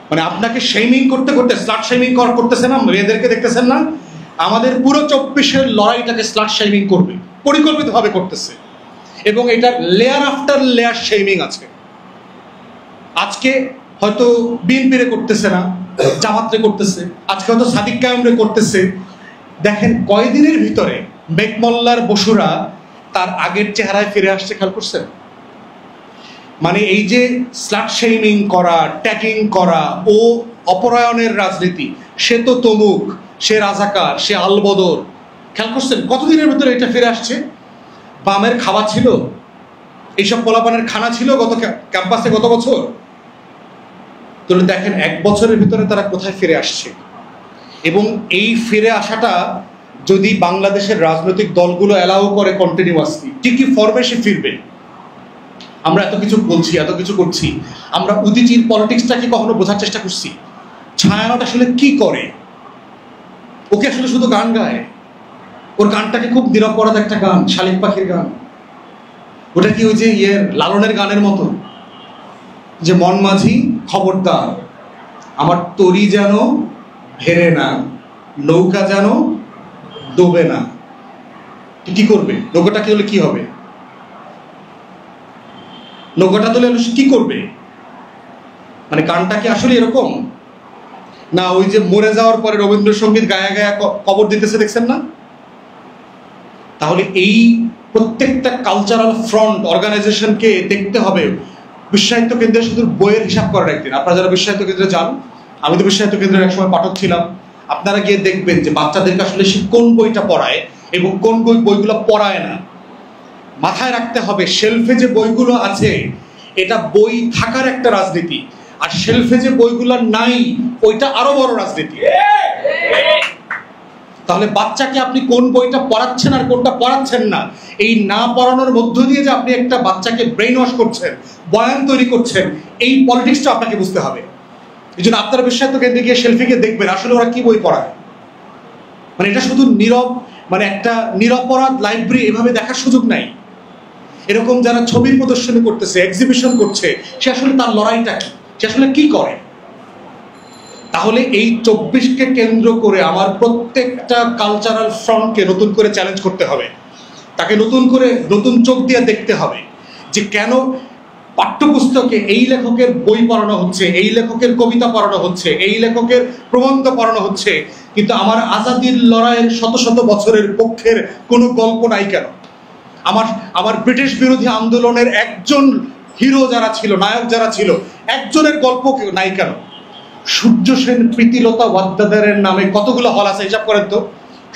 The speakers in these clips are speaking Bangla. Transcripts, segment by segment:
মানে আপনাকে শেমিং করতে করতে স্লাট শেমিং করতেছে না, মেয়েদেরকে দেখতেছেন না, আমাদের পুরো 24-এর লড়াইটাকে স্লাট শেমিং করবে, পরিকল্পিতভাবে করতেছে। এবং এটার লেয়ার আফটার লেয়ার শেমিং আছে। আজকে হয়তো বিএনপিরে করতেছে না, জামাতরে করতেছে, আজকে হয়তো সাদিক কায়েমরে করতেছে। দেখেন কয়দিনের ভিতরে মেঘমল্লার বসুরা তার আগের চেহারায় ফিরে আসছে, খেয়াল করছেন? মানে এই যে স্লাট শেমিং করা, ট্যাগিং করা ও অপরায়ণের রাজনীতি, সে তো তমুক, সে রাজাকার, সে আলবদর, খেয়াল করছেন কতদিনের ভিতরে এটা ফিরে আসছে? বামের খাওয়া ছিল, এইসব পোলাপানের খানা ছিল গত ক্যাম্পাসে গত বছর। তো দেখেন 1 বছরের ভিতরে তারা কোথায় ফিরে আসছে। এবং এই ফিরে আসাটা যদি বাংলাদেশের রাজনৈতিক দলগুলো অ্যালাউ করে কন্টিনিউয়াসলি, ঠিকই ফর্মে সে ফিরবে। আমরা এত কিছু বলছি, এত কিছু করছি, আমরা উদিচির পলিটিক্সটাকে কখনো বোঝার চেষ্টা করছি? ছায়ানট আসলে কি করে? ওকে আসলে শুধু গান গায়, ওর গানটাকে খুব নিরপরাধ একটা গান, শালিক পাখির গান। ওটা কি ওই যে লালনের গানের মতো, যে মন মাঝি খবরদার, আমার তরি যেন ভেরে না, নৌকা যেন ডোবে না। কি করবে? নৌকাটা কি হলে কি হবে? নৌকাটা তুলে কি করবে? মানে গানটা কি আসলে এরকম না? ওই যে মরে যাওয়ার পরে রবীন্দ্রসঙ্গীত গায়া গায়া কবর দিতেছে, দেখছেন না? তাহলে এই প্রত্যেকটা কালচারাল ফ্রন্ট অর্গানাইজেশনকে দেখতে হবে। বিশ্বায়িত কেন্দ্রে শুধু বইয়ের হিসাব করার একদিন, আপনারা যারা বিশ্বায়িত কেন্দ্রে যান, আমি তো বিশ্বায়িত কেন্দ্রের একসময় পাঠক ছিলাম, আপনারা গিয়ে দেখবেন যে বাচ্চাদেরকে আসলে সে কোন বইটা পড়ায় এবং কোন বইগুলো পড়ায় না। মাথায় রাখতে হবে শেলফে যে বইগুলো আছে এটা বই থাকার একটা রাজনীতি, আর শেলফে যে বইগুলো নাই ওইটা আরো বড় রাজনীতি। তাহলে বাচ্চাকে আপনি কোন বইটা পড়াচ্ছেন আর কোনটা পড়াচ্ছেন না, এই না পড়ানোর মধ্য দিয়ে যে আপনি একটা বাচ্চাকে ব্রেইন ওয়াশ করছেন, বয়ান তৈরি করছেন, এই পলিটিক্সটা আপনাকে বুঝতে হবে। এই জন্য আপনারা বিশ্বায়িত কেন্দ্রে গিয়ে শেলফে গিয়ে দেখবেন আসলে ওরা কি বই পড়ায়। মানে এটা শুধু নীরব, মানে একটা নিরপরাধ লাইব্রেরি এভাবে দেখার সুযোগ নাই। এরকম যারা ছবির প্রদর্শনী করতেছে, এক্সিবিশন করছে, সে আসলে তার লড়াইটা কি, সে আসলে কি করে? তাহলে এই 24কে কেন্দ্র করে আমার প্রত্যেকটা কালচারাল ফ্রন্টকে নতুন করে চ্যালেঞ্জ করতে হবে, তাকে নতুন করে নতুন চোখ দিয়ে দেখতে হবে যে কেন পাঠ্যপুস্তকে এই লেখকের বই পড়ানো হচ্ছে, এই লেখকের কবিতা পড়ানো হচ্ছে, এই লেখকের প্রবন্ধ পড়ানো হচ্ছে, কিন্তু আমার আজাদির লড়াইয়ের শত শত বছরের পক্ষের কোনো গল্প নাই কেন? আমার ব্রিটিশ বিরোধী আন্দোলনের একজন হিরো যারা ছিল, নায়ক যারা ছিল, একজনের গল্প নাই কেন? সূর্য সেন, প্রীতিলতা ওয়াদ্দেদারের নামে কতগুলো হল আছে হিসাব করেন তো?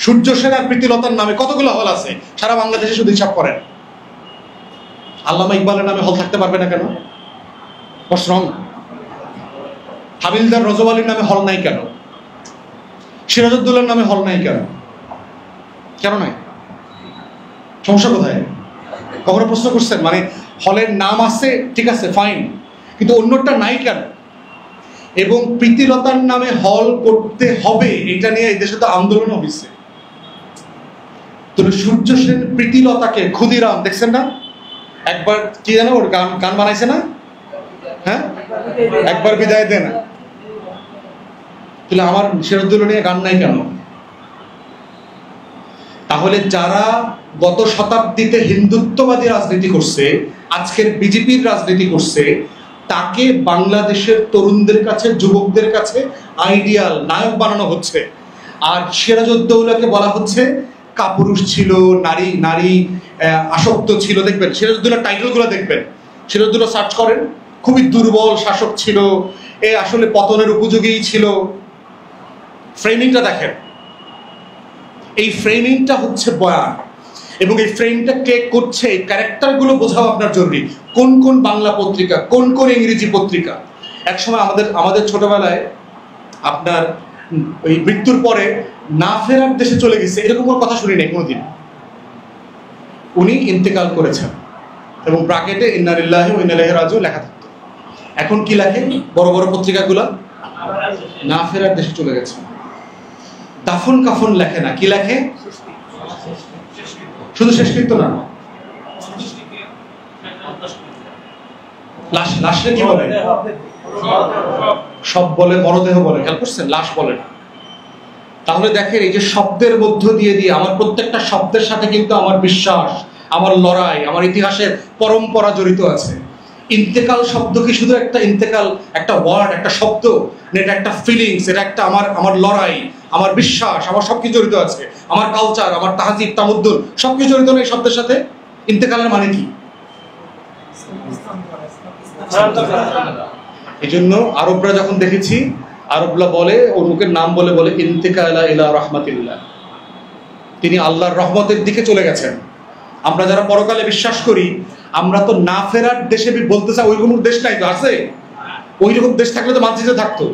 সূর্য সেন আর প্রীতিলতার নামে কতগুলো হল আছে সারা বাংলাদেশে, শুধু হিসাব করেন। আল্লামা ইকবালের নামে হল থাকতে পারবে না কেন? হোয়াটস রং? হাবিলদার রজব আলীর নামে হল নাই কেন? সিরাজউদ্দৌলার নামে হল নাই কেন? কেন নাই? সমস্যা কোথায়? কখনো প্রশ্ন করছেন? মানে হলের নাম আছে, ঠিক আছে, ফাইন, কিন্তু অন্যটা নাই কেন? এবং প্রীতিলতার নামে হল করতে হবে এটা নিয়ে এই দেশে তো আন্দোলন হয়েছে। তো সূর্য সেন প্রীতিলতাকে, ক্ষুদিরাম দেখছেন না, একবার কি জানো ওর গান বানাইছে না? হ্যাঁ, একবার বিদায় দে না। তাহলে আমার সিরাজউদ্দৌলা নিয়ে গান নাই কেন? তাহলে যারা গত শতাব্দীতে হিন্দুত্ববাদী রাজনীতি করছে, আজকের বিজেপির রাজনীতি করছে, তাকে বাংলাদেশের তরুণদের কাছে, যুবকদের কাছে আইডিয়াল নায়ক বানানো হচ্ছে। আর সিরাজউদ্দৌলাকে বলা হচ্ছে কাপুরুষ ছিল, নারী আসক্ত ছিল। দেখবেন সিরাজউদ্দৌলার টাইটেলগুলো দেখবেন, সিরাজউদ্দৌলা সার্চ করেন, খুবই দুর্বল শাসক ছিল, এ আসলে পতনের উপযোগী ছিল। ফ্রেমিংটা দেখেন, এই ফ্রেমিংটা হচ্ছে বয়ান, এবং এই ফ্রেমটা কে করছে, এই ক্যারেক্টারগুলো বোঝাও আপনার জরুরি। কোন কোন বাংলা পত্রিকা, কোন কোন ইংরেজি পত্রিকা। একসময় আমাদের ছোটবেলায় আপনার ওই মৃত্যুর পরে না ফেরার দেশে চলে গেছে এরকম কোনো কথা শুনি নাই কোনোদিন। উনি ইন্তেকাল করেছেন এবং ব্র্যাকেটে ইন্না লিল্লাহি ওয়া ইন্না ইলাইহি রাজিউন লেখা থাকতো। এখন কি লেখে বড় বড় পত্রিকাগুলো? না ফেরার দেশে চলে গেছে। দাফন কাফন লেখে না, কি লেখে? শুধু শেষকৃত্য না, লাশ কি বলে? সব বলে মরদেহ বলে, খেয়াল করছেন, লাশ বলে না। তাহলে দেখেন এই যে শব্দের মধ্য দিয়ে দিয়ে আমার প্রত্যেকটা শব্দের সাথে কিন্তু আমার বিশ্বাস, আমার লড়াই, আমার ইতিহাসের পরম্পরা জড়িত আছে। ইন্তেকাল শব্দ কি শুধু একটা ইন্তেকাল, একটা ওয়ার্ড, একটা শব্দ? এটা একটা ফিলিংস, এটা একটা আমার লড়াই, আমার বিশ্বাস, আমার সবকিছু জড়িত আছে। আমার কালচার, আমার তাহজিব তামুদ্দুন সবকিছু জড়িত না এই শব্দের সাথে। ইন্তেকালের মানে কি? এই জন্য আরবরা যখন দেখেছি, আরবরা বলে, অমুকের নাম বলে বলে ইন্তেকালা ইলা রাহমাতিল্লাহ, তিনি আল্লাহর রহমতের দিকে চলে গেছেন। আমরা যারা পরকালে বিশ্বাস করি, আমরা তো না ফেরার দেশে বলতে চাই, ওই কোনো দেশ নাই তো আছে? ওই রকম দেশ থাকলে তো মানচিত্রে থাকতো।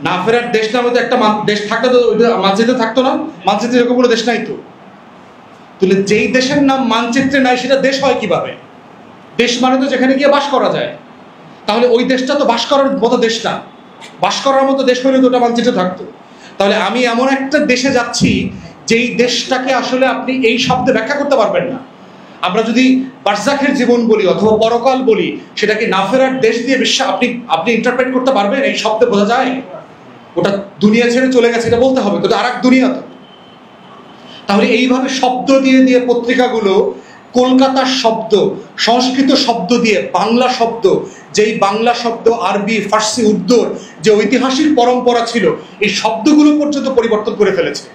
না ফেরার দেশ নামে তো একটা দেশ থাকলে তো মানচিত্রে থাকতো না। মানচিত্রে এরকম কোনো দেশ নাই তো। তাহলে যেই দেশের নাম মানচিত্রে নাই সেটা দেশ হয় কিভাবে? দেশ মানে তো যেখানে গিয়ে বাস করা যায়। তাহলে ওই দেশটা তো বাস করার মতো দেশ না। বাস করার মতো দেশ হলে তো ওটা মানচিত্রে থাকতো। তাহলে আমি এমন একটা দেশে যাচ্ছি যেই দেশটাকে আসলে আপনি এই শব্দে ব্যাখ্যা করতে পারবেন না। আমরা যদি বারজাখের জীবন বলি অথবা পরকাল বলি, সেটাকে না ফেরার দেশ দিয়ে আপনি ইন্টারপ্রেট করতে পারবেন? এই শব্দে বোঝা যায় ওটা দুনিয়া ছেড়ে চলে গেছে, এটা বলতে হবে, তো আর এক দুনিয়া তো। তাহলে এইভাবে শব্দ দিয়ে দিয়ে পত্রিকাগুলো কলকাতার শব্দ, সংস্কৃত শব্দ দিয়ে বাংলা শব্দ, যেই বাংলা শব্দ আরবি, ফার্সি, উর্দুর যে ঐতিহাসিক পরম্পরা ছিল, এই শব্দগুলো পর্যন্ত পরিবর্তন করে ফেলেছে।